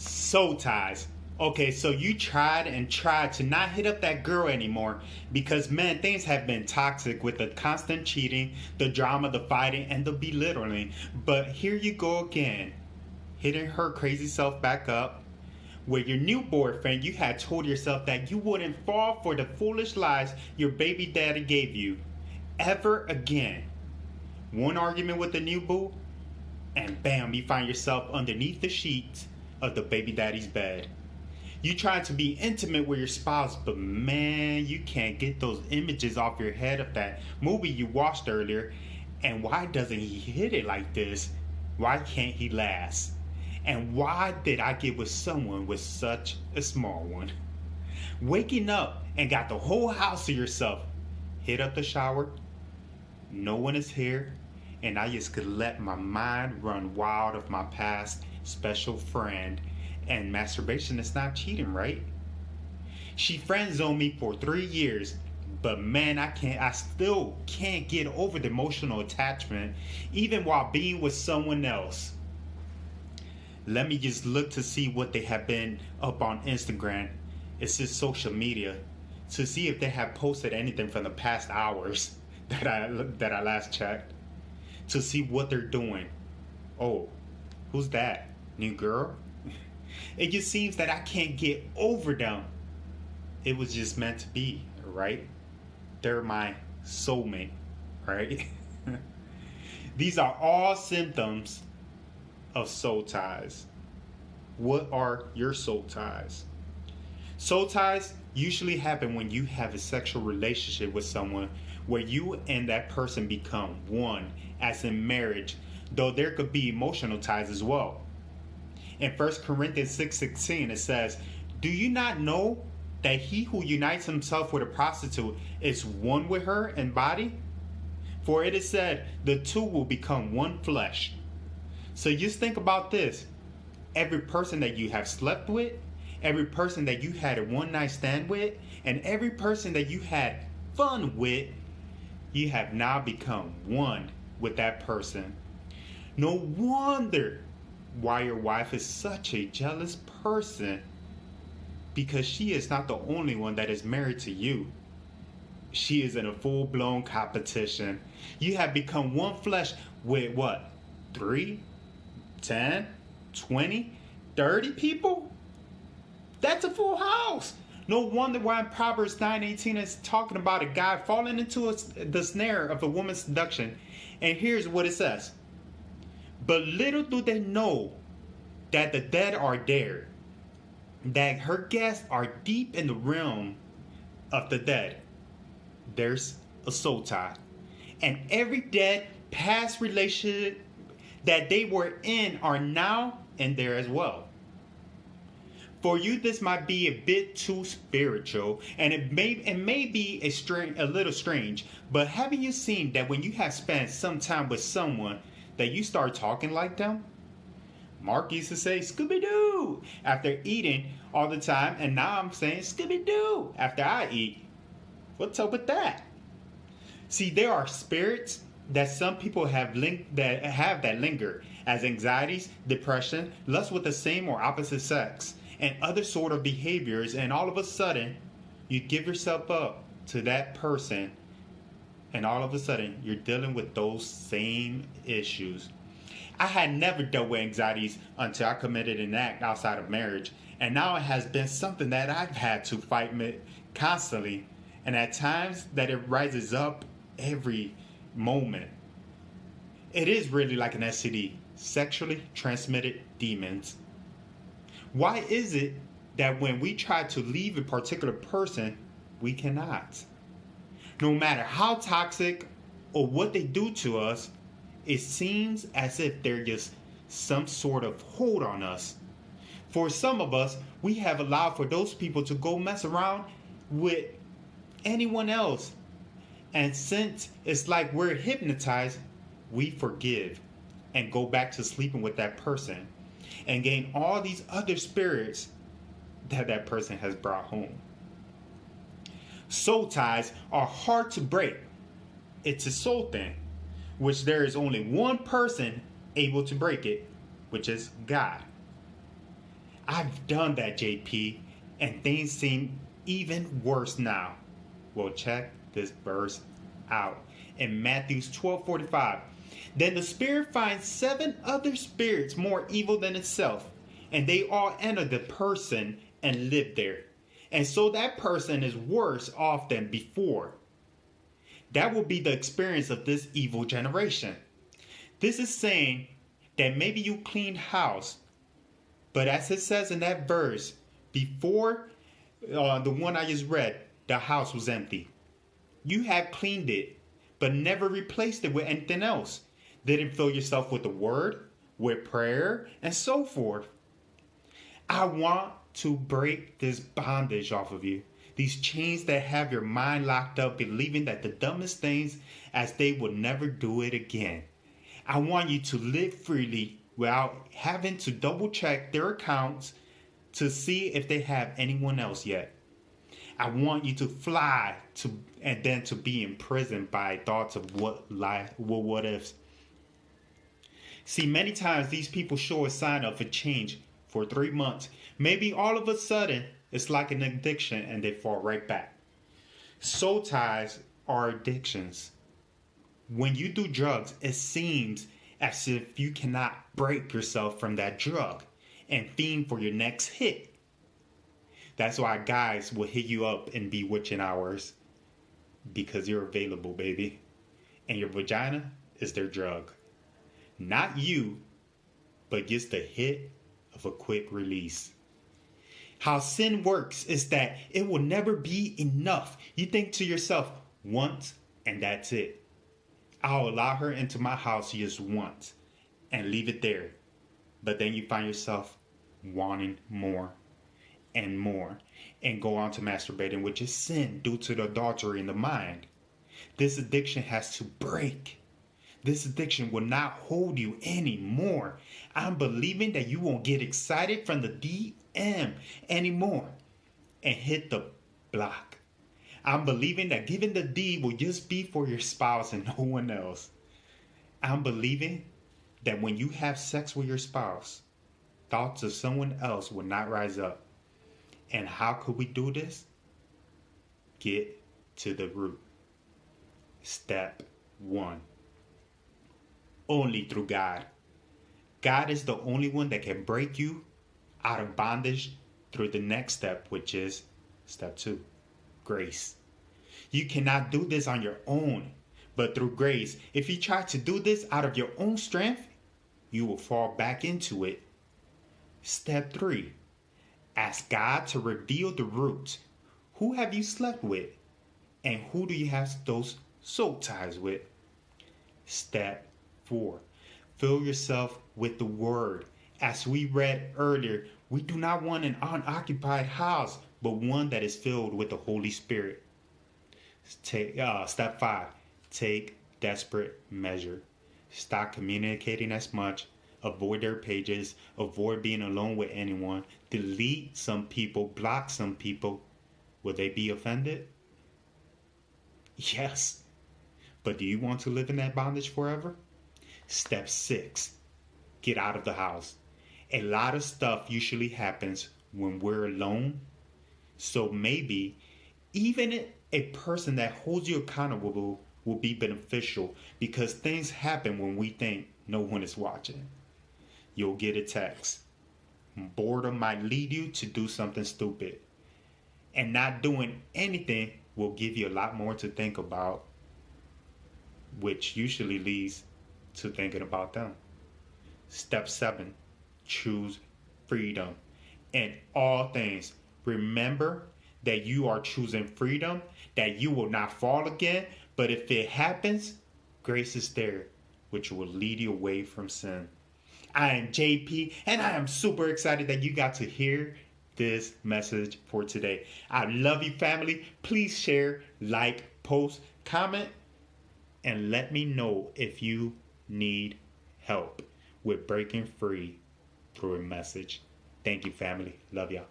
Soul ties. Okay, so you tried and tried to not hit up that girl anymore because, man, things have been toxic with the constant cheating, the drama, the fighting, and the belittling. But here you go again, hitting her crazy self back up. With your new boyfriend, you had told yourself that you wouldn't fall for the foolish lies your baby daddy gave you ever again. One argument with the new boo, and bam, you find yourself underneath the sheets of the baby daddy's bed. You try to be intimate with your spouse, but man, you can't get those images off your head of that movie you watched earlier. And why doesn't he hit it like this? Why can't he last? And why did I get with someone with such a small one? Waking up and got the whole house to yourself. Hit up the shower. No one is here. And I just could let my mind run wild of my past special friend. And masturbation is not cheating, right? She friend zoned me for 3 years, but man, I still can't get over the emotional attachment, even while being with someone else. Let me just look to see what they have been up on Instagram. It's just social media, to see if they have posted anything from the past hours that I last checked, to see what they're doing. Oh, who's that? New girl? It just seems that I can't get over them. It was just meant to be, right? They're my soulmate, right? These are all symptoms of soul ties. What are your soul ties? Soul ties usually happen when you have a sexual relationship with someone where you and that person become one, as in marriage, though there could be emotional ties as well. In 1 Corinthians 6:16 it says, "Do you not know that he who unites himself with a prostitute is one with her in body? For it is said, the two will become one flesh." So just think about this. Every person that you have slept with, every person that you had a one night stand with, and every person that you had fun with, you have now become one with that person. No wonder why your wife is such a jealous person, because she is not the only one that is married to you. She is in a full-blown competition. You have become one flesh with what? 3, 10, 20, 30 people? That's a full house. No wonder why in Proverbs 9:18 is talking about a guy falling into the snare of a woman's seduction. And here's what it says. "But little do they know that the dead are there, that her guests are deep in the realm of the dead." There's a soul tie. And every dead past relationship that they were in are now in there as well. For you, this might be a bit too spiritual, and it may be a little strange, but haven't you seen that when you have spent some time with someone that you start talking like them? Mark used to say Scooby-Doo after eating all the time, and now I'm saying Scooby-Doo after I eat. What's up with that? See, there are spirits that some people have that linger, as anxieties, depression, lust with the same or opposite sex, and other sort of behaviors, and all of a sudden you give yourself up to that person, and all of a sudden you're dealing with those same issues. I had never dealt with anxieties until I committed an act outside of marriage, and now it has been something that I've had to fight constantly, and at times that it rises up every moment. It is really like an STD, sexually transmitted demons. Why is it that when we try to leave a particular person, we cannot? No matter how toxic or what they do to us, it seems as if there's just some sort of hold on us. For some of us, we have allowed for those people to go mess around with anyone else. And since it's like we're hypnotized, we forgive and go back to sleeping with that person and gain all these other spirits that person has brought home. Soul ties are hard to break. It's a soul thing, which there is only one person able to break it, which is God. I I've done that, JP, and things seem even worse now. Well, check this verse out. In Matthew 12:45, then the Spirit finds 7 other spirits more evil than itself, and they all enter the person and live there. And so that person is worse off than before. That will be the experience of this evil generation. This is saying that maybe you cleaned house, but as it says in that verse, before the one I just read, the house was empty. You have cleaned it, but never replaced it with anything else. Didn't fill yourself with the word, with prayer, and so forth. I want to break this bondage off of you. These chains that have your mind locked up, believing that the dumbest things as they will never do it again. I want you to live freely without having to double check their accounts to see if they have anyone else yet. I want you to fly and then to be imprisoned by thoughts of what ifs. See, many times these people show a sign of a change for 3 months. Maybe all of a sudden it's like an addiction and they fall right back. Soul ties are addictions. When you do drugs, it seems as if you cannot break yourself from that drug and fiend for your next hit. That's why guys will hit you up in bewitching hours, because you're available, baby. And your vagina is their drug. Not you, but just the hit of a quick release. How sin works is that it will never be enough. You think to yourself, once and that's it. I'll allow her into my house just once and leave it there. But then you find yourself wanting more and more and go on to masturbating, which is sin due to the adultery in the mind. This addiction has to break. This addiction will not hold you anymore. I'm believing that you won't get excited from the DM anymore and hit the block. I'm believing that giving the D will just be for your spouse and no one else. I'm believing that when you have sex with your spouse, thoughts of someone else will not rise up. And how could we do this? Get to the root. Step 1. Only through God. God is the only one that can break you out of bondage through the next step, which is step 2, grace. You cannot do this on your own, but through grace. If you try to do this out of your own strength, you will fall back into it. Step 3, ask God to reveal the root. Who have you slept with? And who do you have those soul ties with? Step 4, fill yourself with the word. As we read earlier, we do not want an unoccupied house, but one that is filled with the Holy Spirit. Step 5, take desperate measure. Stop communicating as much. Avoid their pages. Avoid being alone with anyone. Delete some people. Block some people. Will they be offended? Yes. But do you want to live in that bondage forever? Step 6, get out of the house. A lot of stuff usually happens when we're alone. So maybe even a person that holds you accountable will be beneficial, because things happen when we think no one is watching. You'll get a text. Boredom might lead you to do something stupid. And not doing anything will give you a lot more to think about, which usually leads to thinking about them. Step 7, choose freedom. In all things, remember that you are choosing freedom, that you will not fall again, but if it happens, grace is there, which will lead you away from sin. I am JP, and I am super excited that you got to hear this message for today. I love you, family. Please share, like, post, comment, and let me know if you need help with breaking free through a message. Thank you, family. Love y'all.